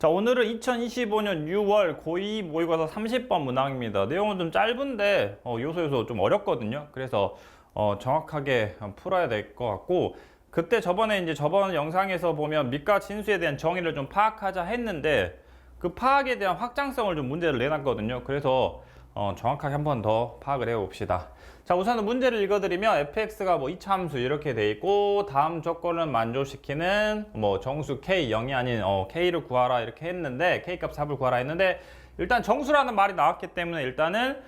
자, 오늘은 2025년 6월 고2 모의고사 30번 문항입니다. 내용은 좀 짧은데 요소 좀 어렵거든요. 그래서 정확하게 풀어야 될 것 같고, 그때 저번 영상에서 보면 밑과 진수에 대한 정의를 좀 파악하자 했는데 그 파악에 대한 확장성을 좀 문제를 내놨거든요. 그래서 정확하게 한 번 더 파악을 해봅시다. 자, 우선은 문제를 읽어드리면 fx가 뭐 이차함수 이렇게 돼 있고, 다음 조건을 만족시키는 뭐 정수 k 0이 아닌 k를 구하라 이렇게 했는데, k 값 4을 구하라 했는데, 일단 정수라는 말이 나왔기 때문에 일단은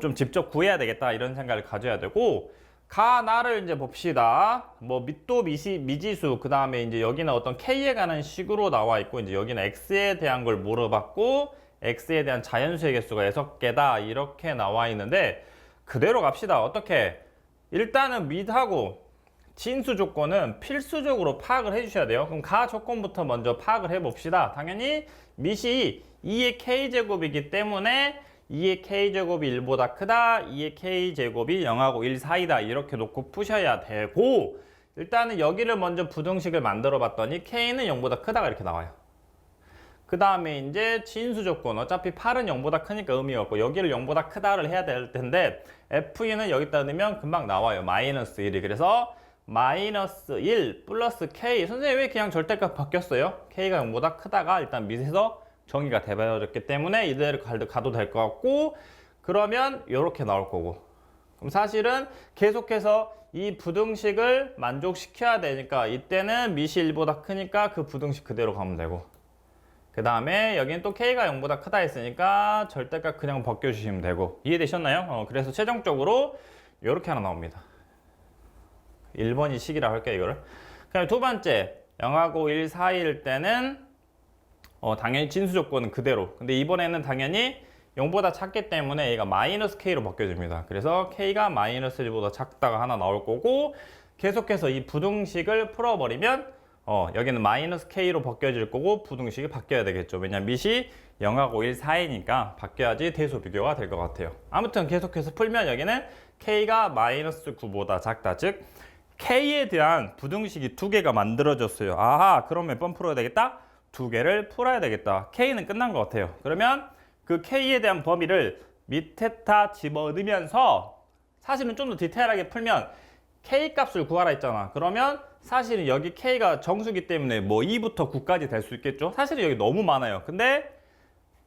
좀 직접 구해야 되겠다 이런 생각을 가져야 되고, 가나를 이제 봅시다. 뭐 밑도 미지수, 그 다음에 이제 여기는 어떤 k에 관한 식으로 나와 있고, 이제 여기는 x에 대한 걸 물어봤고, x에 대한 자연수의 개수가 6개다 이렇게 나와 있는데, 그대로 갑시다. 어떻게? 일단은 밑하고 진수 조건은 필수적으로 파악을 해주셔야 돼요. 그럼 가 조건부터 먼저 파악을 해봅시다. 당연히 밑이 2의 k제곱이기 때문에 2의 k제곱이 1보다 크다, 2의 k제곱이 0하고 1 사이다 이렇게 놓고 푸셔야 되고, 일단은 여기를 먼저 부등식을 만들어 봤더니 k는 0보다 크다가 이렇게 나와요. 그 다음에 이제 진수 조건, 어차피 8은 0보다 크니까 의미가 없고 여기를 0보다 크다를 해야 될 텐데, FE는 여기다 넣으면 금방 나와요. 마이너스 1이. 그래서 마이너스 1 플러스 K. 선생님 왜 그냥 절대값 바뀌었어요? K가 0보다 크다가 일단 밑에서 정의가 돼버렸기 때문에 이대로 가도 될 것 같고, 그러면 이렇게 나올 거고, 그럼 사실은 계속해서 이 부등식을 만족시켜야 되니까 이때는 밑이 1보다 크니까 그 부등식 그대로 가면 되고, 그 다음에 여기는 또 k가 0보다 크다 했으니까 절대값 그냥 벗겨주시면 되고, 이해되셨나요? 그래서 최종적으로 이렇게 하나 나옵니다. 1번이 식이라 할게요, 이거를. 그다음에 두 번째, 0하고 1 사이일 때는 당연히 진수 조건은 그대로. 근데 이번에는 당연히 0보다 작기 때문에 얘가 마이너스 k로 바뀌어집니다. 그래서 k가 마이너스 1보다 작다가 하나 나올 거고, 계속해서 이 부등식을 풀어버리면 여기는 마이너스 k로 바뀌어질 거고 부등식이 바뀌어야 되겠죠. 왜냐면 밑이 0하고 1 사이니까 바뀌어야지 대소 비교가 될 것 같아요. 아무튼 계속해서 풀면 여기는 k가 마이너스 9보다 작다. 즉 k에 대한 부등식이 두 개가 만들어졌어요. 아하, 그럼 몇 번 풀어야 되겠다? 두 개를 풀어야 되겠다. k는 끝난 것 같아요. 그러면 그 k에 대한 범위를 밑에다 집어넣으면서, 사실은 좀 더 디테일하게 풀면 k 값을 구하라 했잖아. 그러면 사실은 여기 k가 정수기 때문에 뭐 2부터 9까지 될 수 있겠죠. 사실은 여기 너무 많아요. 근데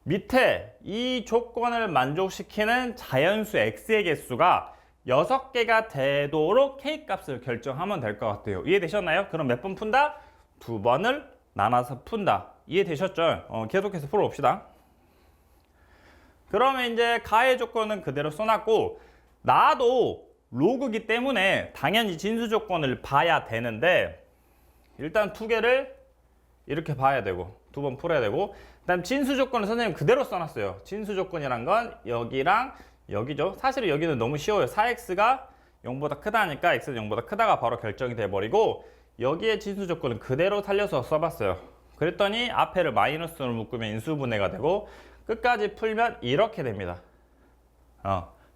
밑에 이 조건을 만족시키는 자연수 x의 개수가 6개가 되도록 k 값을 결정하면 될 것 같아요. 이해되셨나요? 그럼 몇 번 푼다? 두 번을 나눠서 푼다. 이해되셨죠? 계속해서 풀어봅시다. 그러면 이제 가의 조건은 그대로 써놨고, 나도 로그기 때문에 당연히 진수 조건을 봐야 되는데, 일단 두 개를 이렇게 봐야 되고 두 번 풀어야 되고, 그 다음 진수 조건을 선생님 그대로 써놨어요. 진수 조건이란 건 여기랑 여기죠. 사실은 여기는 너무 쉬워요. 4x가 0보다 크다니까 x는 0보다 크다가 바로 결정이 돼버리고, 여기에 진수 조건은 그대로 살려서 써봤어요. 그랬더니 앞에를 마이너스로 묶으면 인수분해가 되고, 끝까지 풀면 이렇게 됩니다.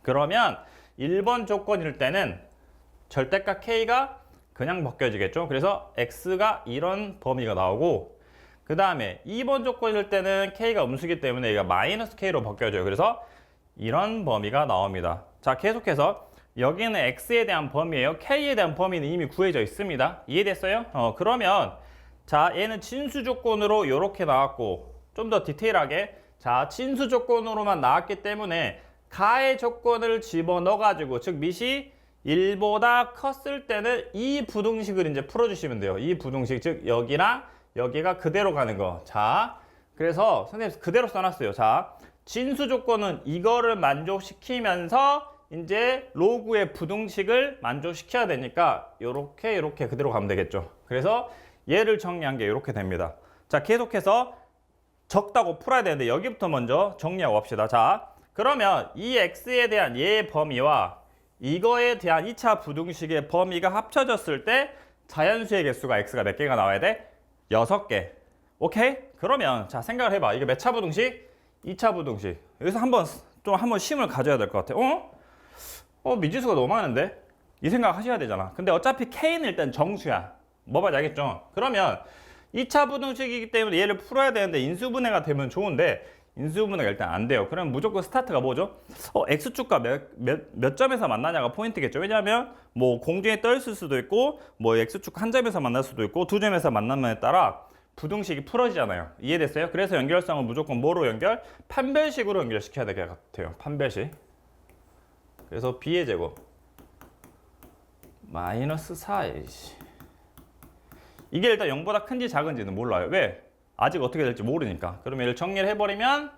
그러면 1번 조건일 때는 절대값 k가 그냥 벗겨지겠죠. 그래서 x가 이런 범위가 나오고, 그 다음에 2번 조건일 때는 k가 음수기 때문에 얘가 마이너스 k로 벗겨져요. 그래서 이런 범위가 나옵니다. 자, 계속해서 여기는 x에 대한 범위예요. k에 대한 범위는 이미 구해져 있습니다. 이해됐어요? 그러면 자, 얘는 진수 조건으로 이렇게 나왔고, 좀 더 디테일하게, 자, 진수 조건으로만 나왔기 때문에 가의 조건을 집어넣어 가지고, 즉 밑이 1보다 컸을 때는 이 부등식을 이제 풀어주시면 돼요. 이 부등식, 즉 여기랑 여기가 그대로 가는 거. 자, 그래서 선생님 그대로 써놨어요. 자, 진수 조건은 이거를 만족시키면서 이제 로그의 부등식을 만족시켜야 되니까 요렇게 그대로 가면 되겠죠. 그래서 얘를 정리한 게 이렇게 됩니다. 자, 계속해서 적다고 풀어야 되는데 여기부터 먼저 정리하고 갑시다. 자, 그러면 이 x에 대한 얘의 범위와 이거에 대한 2차 부등식의 범위가 합쳐졌을 때 자연수의 개수가 x가 몇 개가 나와야 돼? 6개. 오케이? 그러면 자, 생각을 해봐. 이게 몇 차 부등식? 2차 부등식. 여기서 한번 쉼을 가져야 될 것 같아. 미지수가 너무 많은데? 이 생각 하셔야 되잖아. 근데 어차피 k는 일단 정수야. 뭐 말인지 알겠죠? 그러면 2차 부등식이기 때문에 얘를 풀어야 되는데 인수분해가 되면 좋은데 인수분해가 일단 안 돼요. 그러면 무조건 스타트가 뭐죠? X축과 몇 점에서 만나냐가 포인트겠죠. 왜냐하면 뭐 공중에 떠 있을 수도 있고 뭐 X축 한 점에서 만날 수도 있고 두 점에서 만나면에 따라 부등식이 풀어지잖아요. 이해됐어요? 그래서 연결성을 무조건 뭐로 연결? 판별식으로 연결시켜야 될 것 같아요. 판별식. 그래서 B의 제곱 마이너스 4a. 이게 일단 0보다 큰지 작은지는 몰라요. 왜? 아직 어떻게 될지 모르니까. 그러면 얘를 정리를 해버리면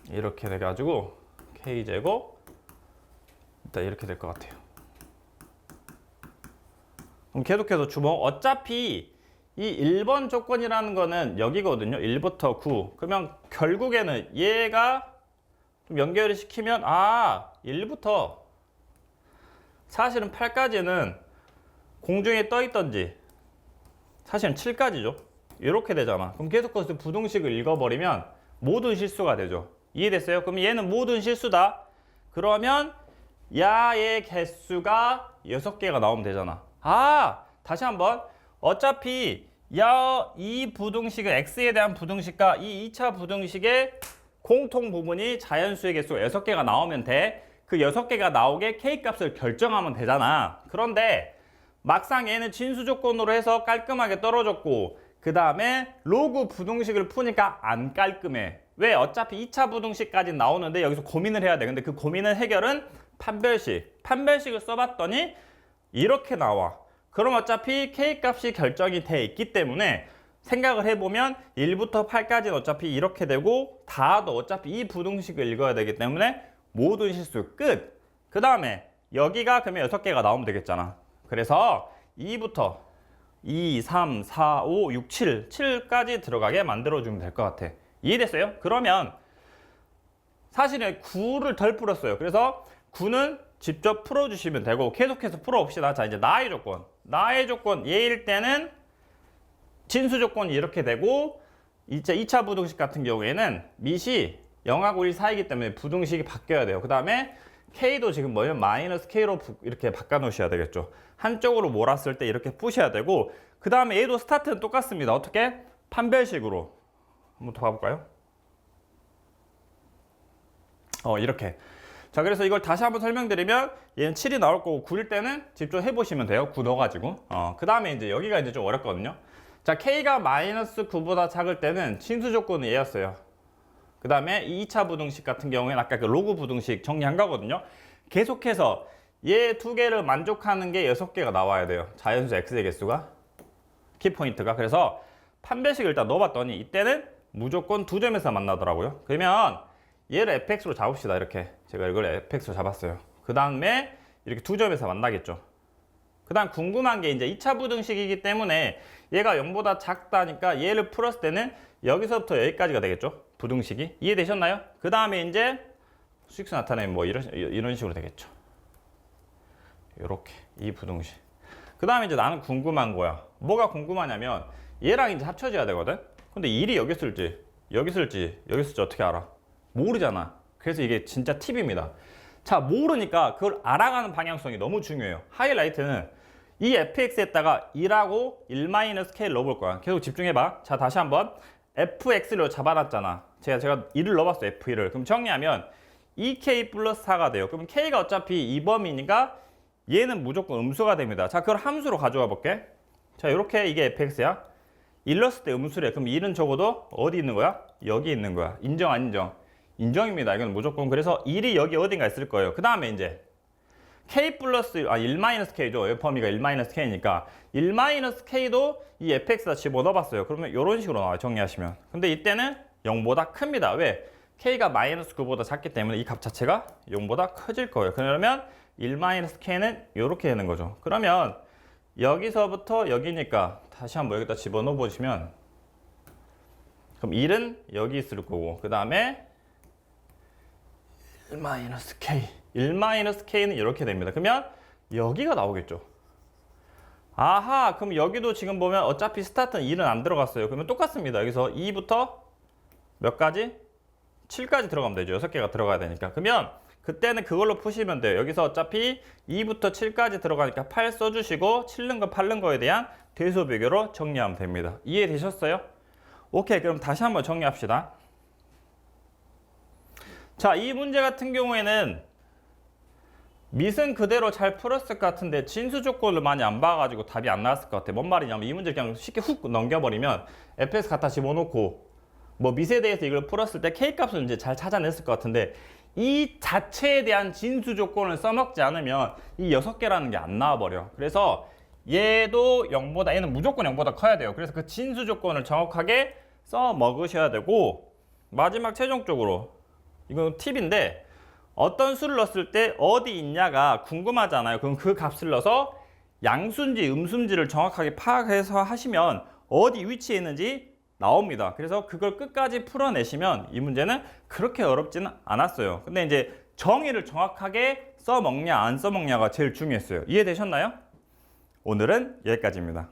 이렇게 돼가지고 k제곱 일단 이렇게 될 것 같아요. 그럼 계속해서 주목. 어차피 이 1번 조건이라는 거는 여기거든요. 1부터 9. 그러면 결국에는 얘가 좀 연결을 시키면 1부터 사실은 8까지는 공중에 떠 있던지 사실은 7까지죠. 이렇게 되잖아. 그럼 계속해서 부등식을 읽어버리면 모든 실수가 되죠. 이해됐어요? 그럼 얘는 모든 실수다. 그러면 야의 개수가 6개가 나오면 되잖아. 다시 한번. 어차피 이 부등식은 x에 대한 부등식과 이 2차 부등식의 공통 부분이 자연수의 개수가 6개가 나오면 돼. 그 6개가 나오게 K값을 결정하면 되잖아. 그런데 막상 얘는 진수 조건으로 해서 깔끔하게 떨어졌고 그 다음에 로그 부등식을 푸니까 안 깔끔해. 왜? 어차피 2차 부등식까지 나오는데 여기서 고민을 해야 돼. 근데 그 고민의 해결은 판별식. 판별식을 써봤더니 이렇게 나와. 그럼 어차피 K값이 결정이 돼 있기 때문에 생각을 해보면 1부터 8까지는 어차피 이렇게 되고 다도 어차피 이 부등식을 읽어야 되기 때문에 모든 실수 끝. 그 다음에 여기가 그러면 6개가 나오면 되겠잖아. 그래서 2부터 2, 3, 4, 5, 6, 7, 7까지 들어가게 만들어주면 될 것 같아. 이해됐어요? 그러면 사실은 9를 덜 풀었어요. 그래서 9는 직접 풀어주시면 되고 계속해서 풀어봅시다. 자, 이제 나의 조건. 나의 조건 얘일 때는 진수 조건이 이렇게 되고 이제 2차 부등식 같은 경우에는 밑이 0하고 1 사이기 때문에 부등식이 바뀌어야 돼요. 그 다음에 K도 지금 뭐냐면 마이너스 K로 이렇게 바꿔 놓으셔야 되겠죠. 한쪽으로 몰았을 때 이렇게 푸셔야 되고 그 다음에 얘도 스타트는 똑같습니다. 어떻게? 판별식으로 한번 더 가볼까요? 이렇게. 자, 그래서 이걸 다시 한번 설명드리면 얘는 7이 나올 거고 9일 때는 직접 해보시면 돼요. 9 넣어가지고. 그 다음에 이제 여기가 이제 좀 어렵거든요. 자, K가 마이너스 9보다 작을 때는 진수 조건은 얘였어요. 그 다음에 2차 부등식 같은 경우에는 아까 그 로그 부등식 정리한 거거든요. 계속해서 얘 두 개를 만족하는 게 6개가 나와야 돼요. 자연수 x의 개수가. 키포인트가. 그래서 판별식을 일단 넣어봤더니 이때는 무조건 두 점에서 만나더라고요. 그러면 얘를 fx로 잡읍시다. 이렇게. 제가 이걸 fx로 잡았어요. 그 다음에 이렇게 두 점에서 만나겠죠. 그 다음 궁금한 게 이제 2차 부등식이기 때문에 얘가 0보다 작다니까 얘를 풀었을 때는 여기서부터 여기까지가 되겠죠. 부등식이. 이해되셨나요? 그 다음에 이제 수직수 나타내면 뭐 이런 식으로 되겠죠. 요렇게. 이 부등식. 그 다음에 이제 나는 궁금한 거야. 뭐가 궁금하냐면 얘랑 이제 합쳐져야 되거든? 근데 1이 여기 쓸지, 여기 쓸지, 여기 쓸지 어떻게 알아? 모르잖아. 그래서 이게 진짜 팁입니다. 자, 모르니까 그걸 알아가는 방향성이 너무 중요해요. 하이라이트는 이 fx에다가 1하고 1-k를 넣어볼 거야. 계속 집중해봐. 자, 다시 한번. fx를 잡아놨잖아. 제가 1을 넣어봤어, f1을. 그럼 정리하면 2k 플러스 4가 돼요. 그럼 k가 어차피 2범위니까 얘는 무조건 음수가 됩니다. 자, 그걸 함수로 가져와 볼게. 자, 이렇게 이게 fx야. 1 넣었을 때 음수래. 그럼 1은 적어도 어디 있는 거야? 여기 있는 거야. 인정, 안 인정? 인정입니다. 이건 무조건. 그래서 1이 여기 어딘가 있을 거예요. 그 다음에 이제 k 플러스 1-k죠. 범위가 1-k니까 1-k도 이 fx에다 집어넣어봤어요. 그러면 이런 식으로 나와요. 정리하시면. 근데 이때는 0보다 큽니다. 왜? k가 마이너스 9보다 작기 때문에 이 값 자체가 0보다 커질 거예요. 그러면 1-k는 이렇게 되는 거죠. 그러면 여기서부터 여기니까 다시 한번 여기다 집어넣어 보시면 그럼 1은 여기 있을 거고 그 다음에 1-k 1-k는 이렇게 됩니다. 그러면 여기가 나오겠죠. 아하, 그럼 여기도 지금 보면 어차피 스타트는 1은 안 들어갔어요. 그러면 똑같습니다. 여기서 2부터 몇 가지? 7까지 들어가면 되죠. 6개가 들어가야 되니까. 그러면 그때는 그걸로 푸시면 돼요. 여기서 어차피 2부터 7까지 들어가니까 8 써주시고 7는 거 8는 거에 대한 대소 비교로 정리하면 됩니다. 이해되셨어요? 오케이, 그럼 다시 한번 정리합시다. 자, 이 문제 같은 경우에는 밑은 그대로 잘 풀었을 것 같은데 진수 조건을 많이 안 봐가지고 답이 안 나왔을 것 같아. 뭔 말이냐면 이 문제 그냥 쉽게 훅 넘겨버리면 fx 갖다 집어넣고 뭐 밑에 대해서 이걸 풀었을 때 k값을 이제 잘 찾아냈을 것 같은데 이 자체에 대한 진수 조건을 써먹지 않으면 이 6개라는 게 안 나와버려. 그래서 얘도 0보다, 얘는 무조건 0보다 커야 돼요. 그래서 그 진수 조건을 정확하게 써먹으셔야 되고, 마지막 최종적으로 이건 팁인데 어떤 수를 넣었을 때 어디 있냐가 궁금하잖아요. 그럼 그 값을 넣어서 양수인지 음수인지를 정확하게 파악해서 하시면 어디 위치에 있는지 나옵니다. 그래서 그걸 끝까지 풀어내시면 이 문제는 그렇게 어렵지는 않았어요. 근데 이제 정의를 정확하게 써먹냐 안 써먹냐가 제일 중요했어요. 이해되셨나요? 오늘은 여기까지입니다.